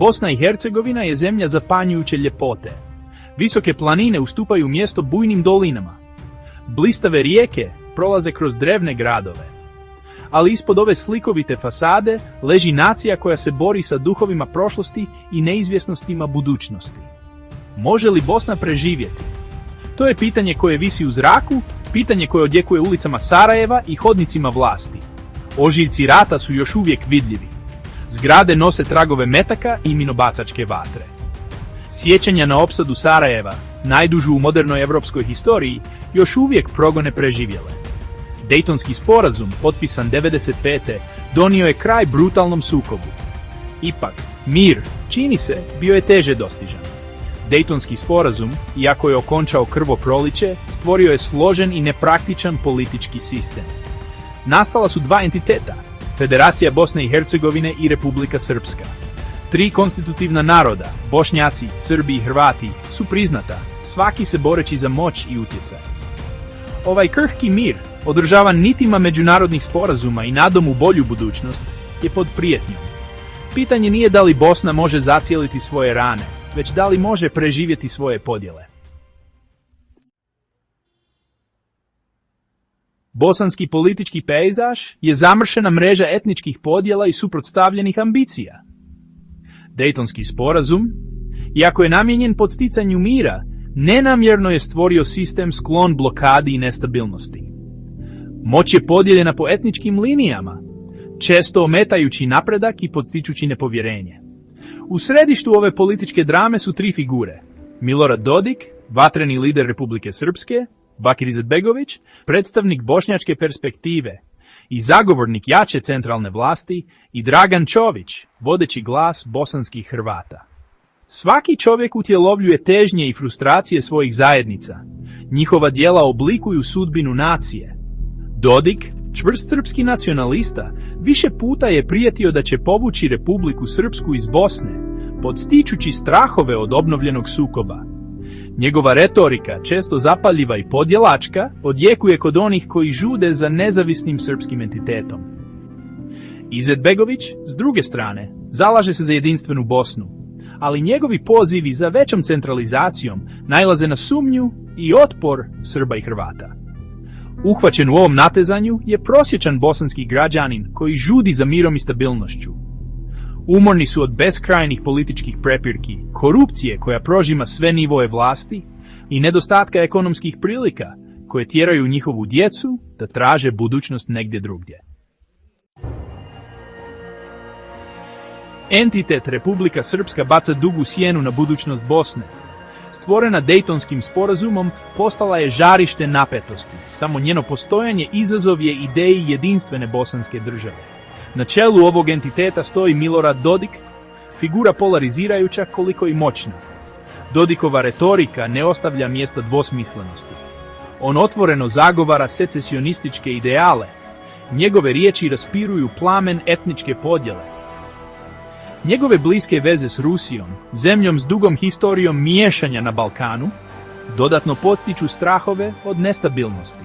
Bosna i Hercegovina je zemlja zapanjujuće ljepote. Visoke planine ustupaju mjesto bujnim dolinama. Blistave rijeke prolaze kroz drevne gradove. Ali ispod ove slikovite fasade leži nacija koja se bori sa duhovima prošlosti i neizvjesnostima budućnosti. Može li Bosna preživjeti? To je pitanje koje visi u zraku, pitanje koje odjekuje ulicama Sarajeva i hodnicima vlasti. Ožiljci rata su još uvijek vidljivi. Zgrade nose tragove metaka i minobacačke vatre. Sjećanja na opsadu Sarajeva, najdužu u modernoj europskoj historiji, još uvijek progone preživjele. Dejtonski sporazum, potpisan 1995. donio je kraj brutalnom sukobu. Ipak, mir, čini se, bio je teže dostižan. Dejtonski sporazum, iako je okončao krvoproliće, stvorio je složen i nepraktičan politički sistem. Nastala su dva entiteta, Federacija Bosne i Hercegovine i Republika Srpska. Tri konstitutivna naroda, Bošnjaci, Srbi i Hrvati, su priznata, svaki se boreći za moć i utjecaj. Ovaj krhki mir, održavan nitima međunarodnih sporazuma i nadom u bolju budućnost, je pod prijetnjom. Pitanje nije da li Bosna može zacijeliti svoje rane, već da li može preživjeti svoje podjele. Bosanski politički pejzaž je zamršena mreža etničkih podjela i suprotstavljenih ambicija. Dejtonski sporazum, iako je namijenjen podsticanju mira, nenamjerno je stvorio sistem sklon blokadi i nestabilnosti. Moć je podijeljena po etničkim linijama, često ometajući napredak i podstičući nepovjerenje. U središtu ove političke drame su tri figure: Milorad Dodik, vatreni lider Republike Srpske, Bakir Izetbegović, predstavnik bošnjačke perspektive i zagovornik jače centralne vlasti, i Dragan Čović, vodeći glas bosanskih Hrvata. Svaki čovjek utjelovljuje težnje i frustracije svojih zajednica. Njihova djela oblikuju sudbinu nacije. Dodik, čvrst srpski nacionalista, više puta je prijetio da će povući Republiku Srpsku iz Bosne, podstičući strahove od obnovljenog sukoba. Njegova retorika, često zapaljiva i podjelačka, odjekuje kod onih koji žude za nezavisnim srpskim entitetom. Izetbegović, s druge strane, zalaže se za jedinstvenu Bosnu, ali njegovi pozivi za većom centralizacijom nailaze na sumnju i otpor Srba i Hrvata. Uhvaćen u ovom natezanju je prosječan bosanski građanin koji žudi za mirom i stabilnošću. Umorni su od beskrajnih političkih prepirki, korupcije koja prožima sve nivoe vlasti i nedostatka ekonomskih prilika koje tjeraju njihovu djecu da traže budućnost negdje drugdje. Entitet Republika Srpska baca dugu sjenu na budućnost Bosne. Stvorena Dejtonskim sporazumom, postala je žarište napetosti. Samo njeno postojanje izazov je ideji jedinstvene bosanske države. Na čelu ovog entiteta stoji Milorad Dodik, figura polarizirajuća koliko i moćna. Dodikova retorika ne ostavlja mjesta dvosmislenosti. On otvoreno zagovara secesionističke ideale. Njegove riječi raspiruju plamen etničke podjele. Njegove bliske veze s Rusijom, zemljom s dugom historijom miješanja na Balkanu, dodatno podstiču strahove od nestabilnosti.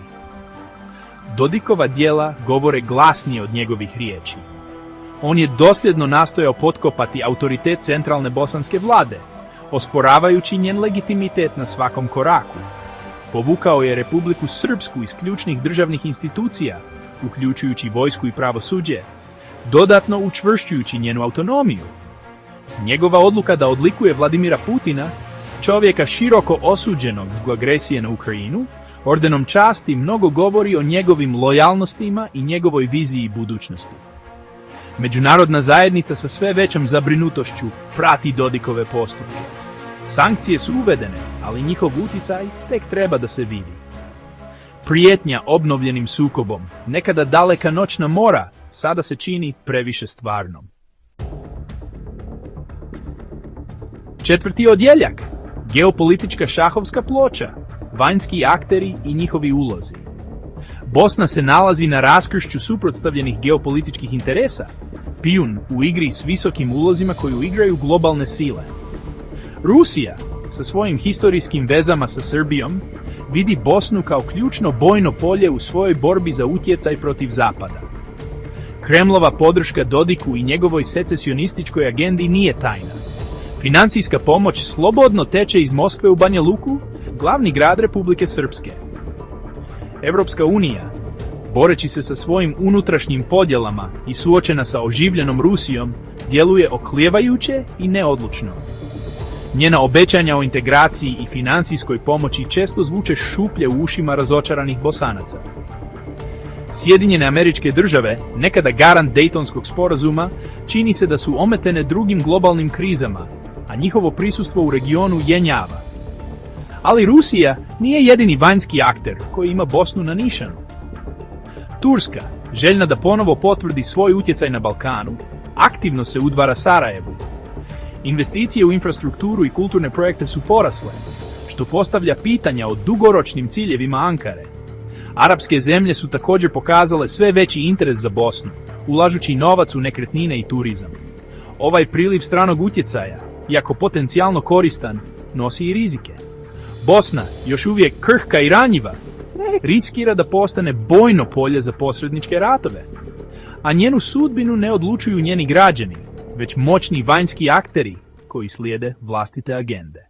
Dodikova djela govore glasnije od njegovih riječi. On je dosljedno nastojao potkopati autoritet centralne bosanske vlade, osporavajući njen legitimitet na svakom koraku. Povukao je Republiku Srpsku iz ključnih državnih institucija, uključujući vojsku i pravosuđe, dodatno učvršćujući njenu autonomiju. Njegova odluka da odlikuje Vladimira Putina, čovjeka široko osuđenog zbog agresije na Ukrajinu, ordenom časti mnogo govori o njegovim lojalnostima i njegovoj viziji budućnosti. Međunarodna zajednica sa sve većom zabrinutošću prati Dodikove postupke. Sankcije su uvedene, ali njihov utjecaj tek treba da se vidi. Prijetnja obnovljenim sukobom, nekada daleka noćna mora, sada se čini previše stvarnom. Četvrti odjeljak, geopolitička šahovska ploča, vanjski akteri i njihovi ulozi. Bosna se nalazi na raskršću suprotstavljenih geopolitičkih interesa, pijun u igri s visokim ulozima koju igraju globalne sile. Rusija, sa svojim historijskim vezama sa Srbijom, vidi Bosnu kao ključno bojno polje u svojoj borbi za utjecaj protiv Zapada. Kremlova podrška Dodiku i njegovoj secesionističkoj agendi nije tajna. Financijska pomoć slobodno teče iz Moskve u Banja Luku, glavni grad Republike Srpske. Evropska unija, boreći se sa svojim unutrašnjim podjelama i suočena sa oživljenom Rusijom, djeluje oklijevajuće i neodlučno. Njena obećanja o integraciji i financijskoj pomoći često zvuče šuplje u ušima razočaranih Bosanaca. Sjedinjene Američke Države, nekada garant Dejtonskog sporazuma, čini se da su ometene drugim globalnim krizama, a njihovo prisustvo u regionu jenjava. Ali Rusija nije jedini vanjski akter koji ima Bosnu na nišanu. Turska, željna da ponovo potvrdi svoj utjecaj na Balkanu, aktivno se udvara Sarajevu. Investicije u infrastrukturu i kulturne projekte su porasle, što postavlja pitanja o dugoročnim ciljevima Ankare. Arapske zemlje su također pokazale sve veći interes za Bosnu, ulažući novac u nekretnine i turizam. Ovaj priliv stranog utjecaja, iako potencijalno koristan, nosi i rizike. Bosna, još uvijek krhka i ranjiva, riskira da postane bojno polje za posredničke ratove. A njenu sudbinu ne odlučuju njeni građani, već moćni vanjski akteri koji slijede vlastite agende.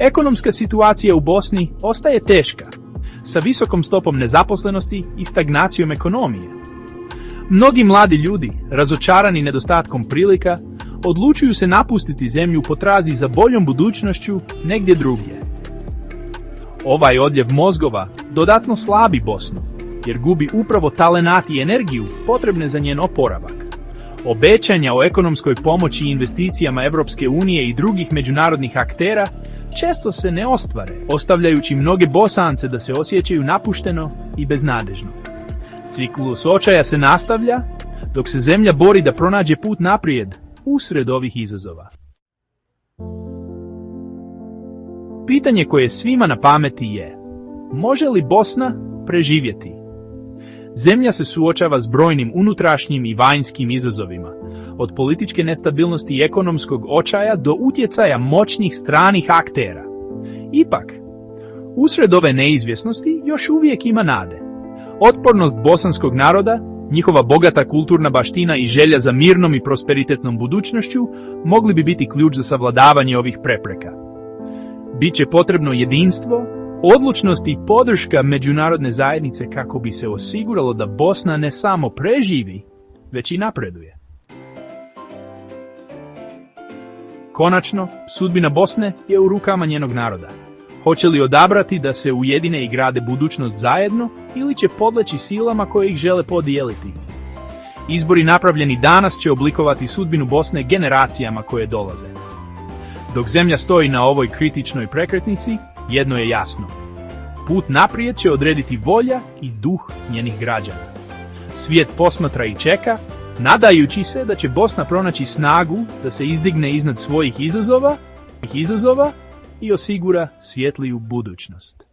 Ekonomska situacija u Bosni ostaje teška, sa visokom stopom nezaposlenosti i stagnacijom ekonomije. Mnogi mladi ljudi, razočarani nedostatkom prilika, odlučuju se napustiti zemlju u potrazi za boljom budućnošću negdje drugdje. Ovaj odljev mozgova dodatno slabi Bosnu, jer gubi upravo talenat i energiju potrebne za njen oporavak. Obećanja o ekonomskoj pomoći i investicijama Evropske unije i drugih međunarodnih aktera često se ne ostvare, ostavljajući mnoge Bosance da se osjećaju napušteno i beznadežno. Ciklus očaja se nastavlja, dok se zemlja bori da pronađe put naprijed usred ovih izazova. Pitanje koje je svima na pameti je: može li Bosna preživjeti? Zemlja se suočava s brojnim unutrašnjim i vanjskim izazovima, od političke nestabilnosti i ekonomskog očaja do utjecaja moćnih stranih aktera. Ipak, usred ove neizvjesnosti još uvijek ima nade. Otpornost bosanskog naroda, njihova bogata kulturna baština i želja za mirnom i prosperitetnom budućnošću mogli bi biti ključ za savladavanje ovih prepreka. Biće potrebno jedinstvo, odlučnost i podrška međunarodne zajednice kako bi se osiguralo da Bosna ne samo preživi, već i napreduje. Konačno, sudbina Bosne je u rukama njenog naroda. Hoće li odabrati da se ujedine i grade budućnost zajedno ili će podleći silama koje ih žele podijeliti? Izbori napravljeni danas će oblikovati sudbinu Bosne generacijama koje dolaze. Dok zemlja stoji na ovoj kritičnoj prekretnici, jedno je jasno. Put naprijed će odrediti volja i duh njenih građana. Svijet posmatra i čeka, nadajući se da će Bosna pronaći snagu da se izdigne iznad svojih izazova i osigura svjetliju budućnost.